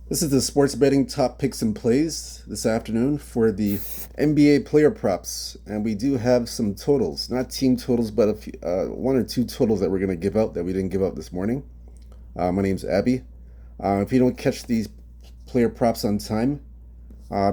This is the sports betting top picks and plays this afternoon for the NBA player props, and we do have some totals, not team totals, but one or two totals that we're going to give out that we didn't give out this morning. My name's Abby. If you don't catch these player props on time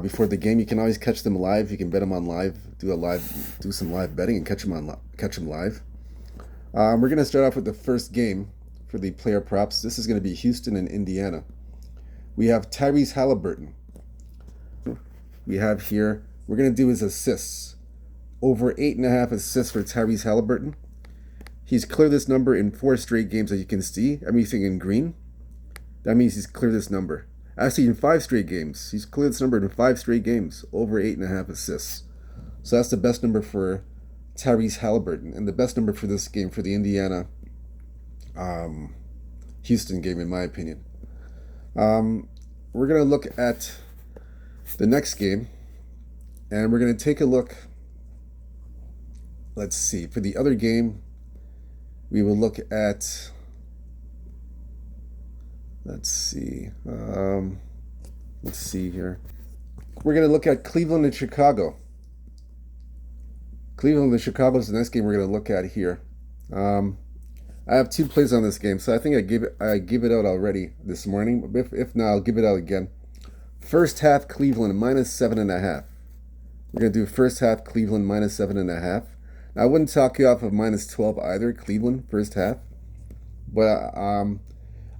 before the game, you can always catch them live. You can bet them on live, do some live betting, and catch them live. We're going to start off with the first game for the player props. This is going to be Houston and Indiana. We have Tyrese Halliburton. We have here, we're going to do his assists. Over 8.5 assists for Tyrese Halliburton. He's cleared this number in 4 straight games that you can see. Everything in green. That means he's cleared this number. Actually, in 5 straight games. He's cleared this number in 5 straight games. Over 8.5 assists. So that's the best number for Tyrese Halliburton. And the best number for this game for the Indiana Houston game, in my opinion. We're going to look at the next game, and we're going to take a look. Let's see. For the other game, we will look at. Let's see. Let's see here. We're going to look at Cleveland and Chicago. Cleveland and Chicago is the next game we're going to look at here. I have 2 plays on this game, so I think I gave it out already this morning. If not, I'll give it out again. First half Cleveland -7.5. We're gonna do first half Cleveland -7.5. Now, I wouldn't talk you off of -12 either. Cleveland first half, but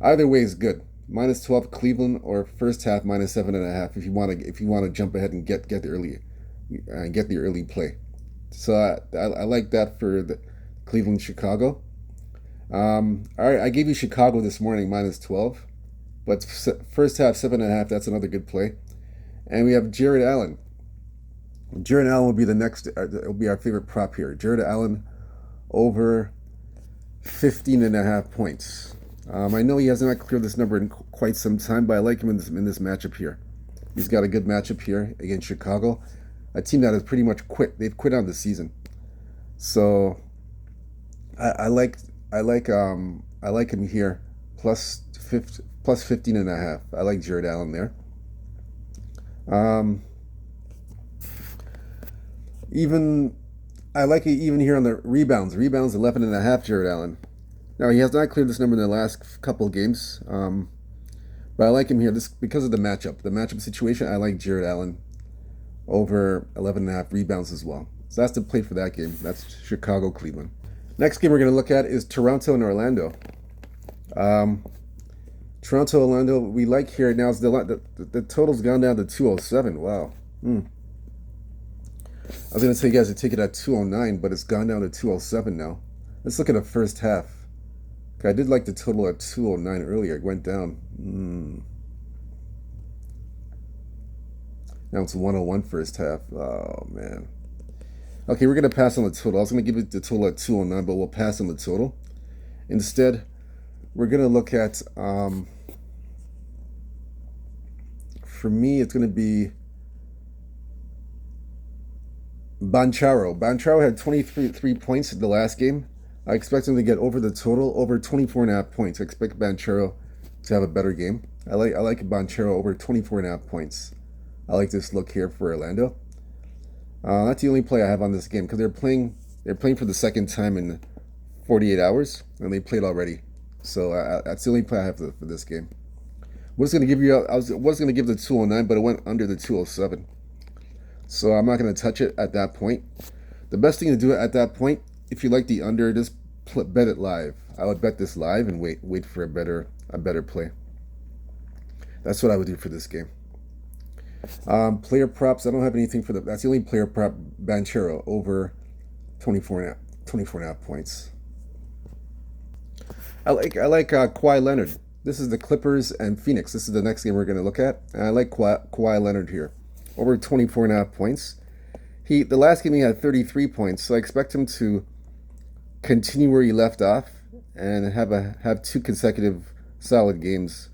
either way is good. -12 Cleveland or first half -7.5 if you want to jump ahead and get the early play. So I like that for the Cleveland Chicago. All right, I gave you Chicago this morning -12, but first half 7.5. That's another good play. And we have Jared Allen. Jared Allen will be the next. Will be our favorite prop here. Jared Allen over 15.5 points. I know he has not cleared this number in quite some time, but I like him in this matchup here. He's got a good matchup here against Chicago, a team that has pretty much quit. They've quit on the season, so I like him here plus 15.5. I like Jared Allen there. Even I like it even here on the rebounds. Rebounds 11.5. Jared Allen. Now he has not cleared this number in the last couple of games, but I like him here. This because of the matchup. The matchup situation. I like Jared Allen over 11.5 rebounds as well. So that's the play for that game. That's Chicago Cleveland. Next game we're going to look at is Toronto and Orlando. Toronto, Orlando, we like here now. The total's gone down to 207. Wow. I was going to tell you guys to take it at 209, but it's gone down to 207 now. Let's look at the first half. Okay, I did like the total at 209 earlier. It went down. Now it's 101 first half. Oh, man. Okay, we're going to pass on the total. I was going to give it the total at 209, but we'll pass on the total. Instead, we're going to look at, for me, it's going to be Banchero. Banchero had 23 points in the last game. I expect him to get over the total, over 24.5 points. I expect Banchero to have a better game. I like Banchero over 24.5 points. I like this look here for Orlando. That's the only play I have on this game because they're playing for the second time in 48 hours, and they played already. So that's the only play I have for this game. I was going to give the 209, but it went under the 207. So I'm not going to touch it at that point. The best thing to do at that point, if you like the under, just bet it live. I would bet this live and wait for a better play. That's what I would do for this game. Player props, I don't have anything for that's the only player prop, Banchero, over 24.5 points. I like Kawhi Leonard. This is the Clippers and Phoenix. This is the next game we're going to look at. And I like Kawhi Leonard here, over 24.5 points. The last game he had 33 points, so I expect him to continue where he left off and have 2 consecutive solid games.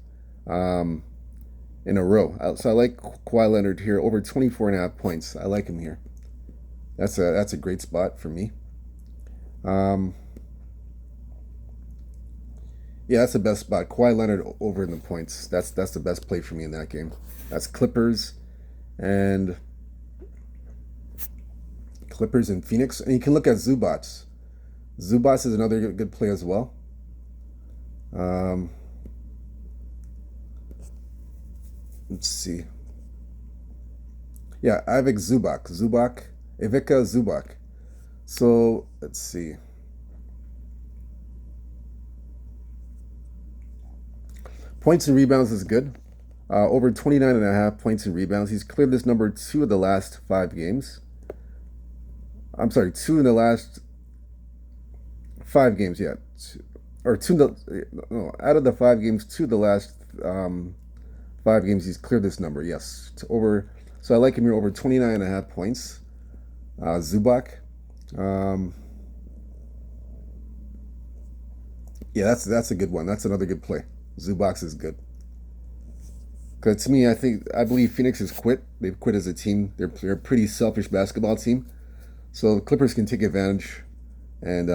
In a row. So I like Kawhi Leonard here, over 24.5 points. I like him here. That's a great spot for me. Yeah, that's the best spot. Kawhi Leonard over in the points. That's the best play for me in that game. That's and Clippers and Phoenix. And you can look at Zubats. Zubats is another good play as well. Let's see. Yeah, Ivica Zubac. So let's see. Points and rebounds is good. Over 29.5 points and rebounds. He's cleared this number 2 of the last 5 games. I'm sorry, 2 in the last 5 games, yeah. Or 2, no, out of the 5 games, 2 of the last 5 games, he's cleared this number, yes. So I like him here over 29.5 points. Zubac. Yeah, that's a good one. That's another good play. Zubac is good. Because to me, I believe Phoenix has quit. They've quit as a team. They're a pretty selfish basketball team. So the Clippers can take advantage, and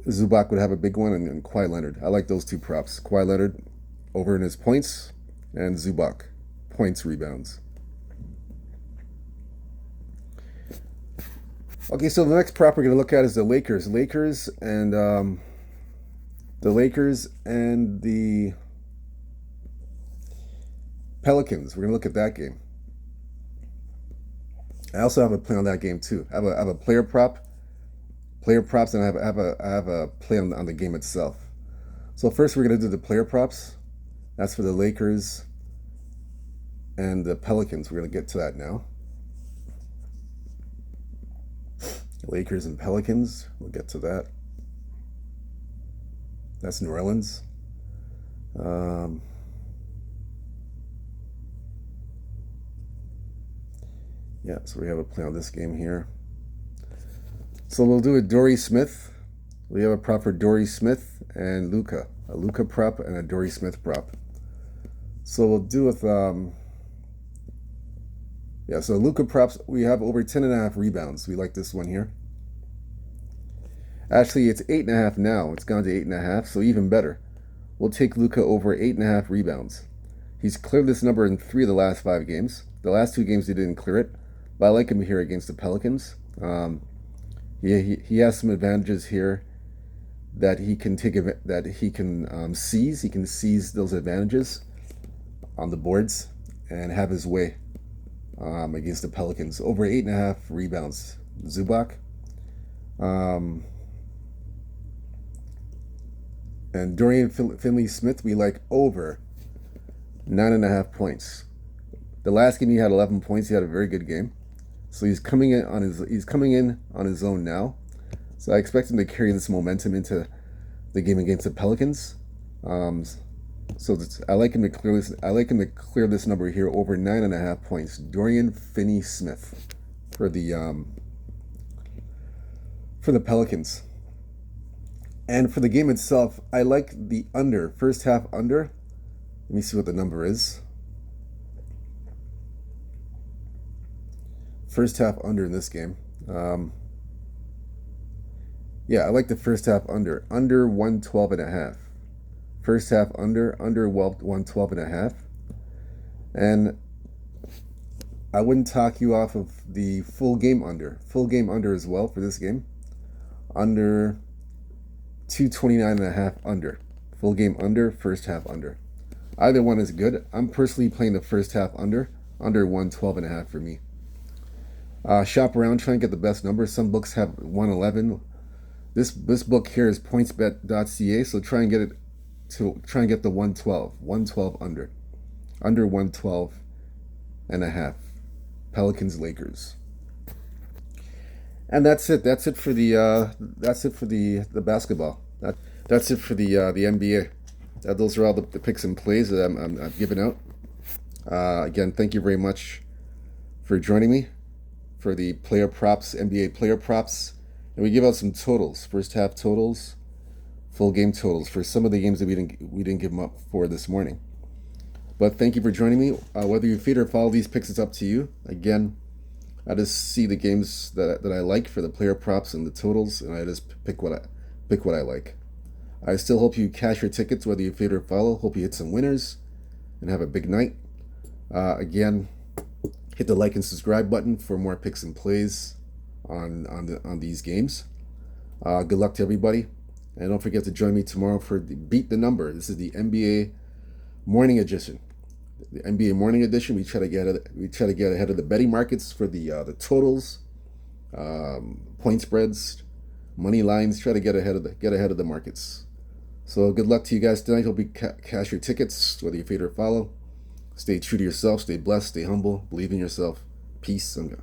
Zubac would have a big one, and Kawhi Leonard. I like those 2 props. Kawhi Leonard over in his points, and Zubac points, rebounds. Okay, so the next prop we're going to look at is the Lakers. Lakers and the Pelicans. We're going to look at that game. I also have a play on that game too. I have a player props, and I have a play on the game itself. So first we're going to do the player props. That's for the Lakers and the Pelicans. We're going to get to that now. Lakers and Pelicans. We'll get to that. That's New Orleans. Yeah, so we have a play on this game here. So we'll do a Dory Smith. We have a prop for Dory Smith and Luka. A Luka prop and a Dory Smith prop. So we'll do with so Luka props, we have over 10.5 rebounds. We like this one here. Actually, it's 8.5 now. It's gone to 8.5, so even better. We'll take Luka over 8.5 rebounds. He's cleared this number in 3 of the last 5 games. The last 2 games he didn't clear it, but I like him here against the Pelicans. He has some advantages here that he can seize. He can seize those advantages on the boards and have his way against the Pelicans. Over 8.5 rebounds. Zubac. And Dorian Finney-Smith, we like over 9.5 points. The last game he had 11 points. He had a very good game. So he's coming in on his own now. So I expect him to carry this momentum into the game against the Pelicans. I like him to clear this. I like him to clear this number here over 9.5 points. Dorian Finney-Smith for the Pelicans. And for the game itself, I like the under, first half under. Let me see what the number is. First half under in this game. I like the first half under 112.5. First half under 112.5. And I wouldn't talk you off of the full game under as well for this game. Under 229.5 under. Full game under, first half under. Either one is good. I'm personally playing the first half under 112.5 for me. Shop around, try and get the best numbers. Some books have 111. This book here is pointsbet.ca, so try and get the 112 under 112.5. Pelicans Lakers. And that's it. That's it for the basketball. That's it for the NBA. Those are all the picks and plays that I've given out. Again, thank you very much for joining me for the player props, NBA player props, and we give out some totals, first half totals, full game totals for some of the games that we didn't give them up for this morning. But thank you for joining me. Whether you feed or follow these picks, it's up to you. Again, I just see the games that I like for the player props and the totals, and I just pick what I like. I still hope you cash your tickets, whether you fade or follow. Hope you hit some winners and have a big night. Again, hit the like and subscribe button for more picks and plays on these games. Good luck to everybody, and don't forget to join me tomorrow for the Beat the Number. This is the NBA Morning Edition. The NBA Morning Edition. We try to get ahead of the betting markets for the totals, point spreads, money lines. Try to get ahead of the markets. So good luck to you guys tonight. Hope you cash your tickets, whether you fade or follow. Stay true to yourself. Stay blessed. Stay humble. Believe in yourself. Peace and God.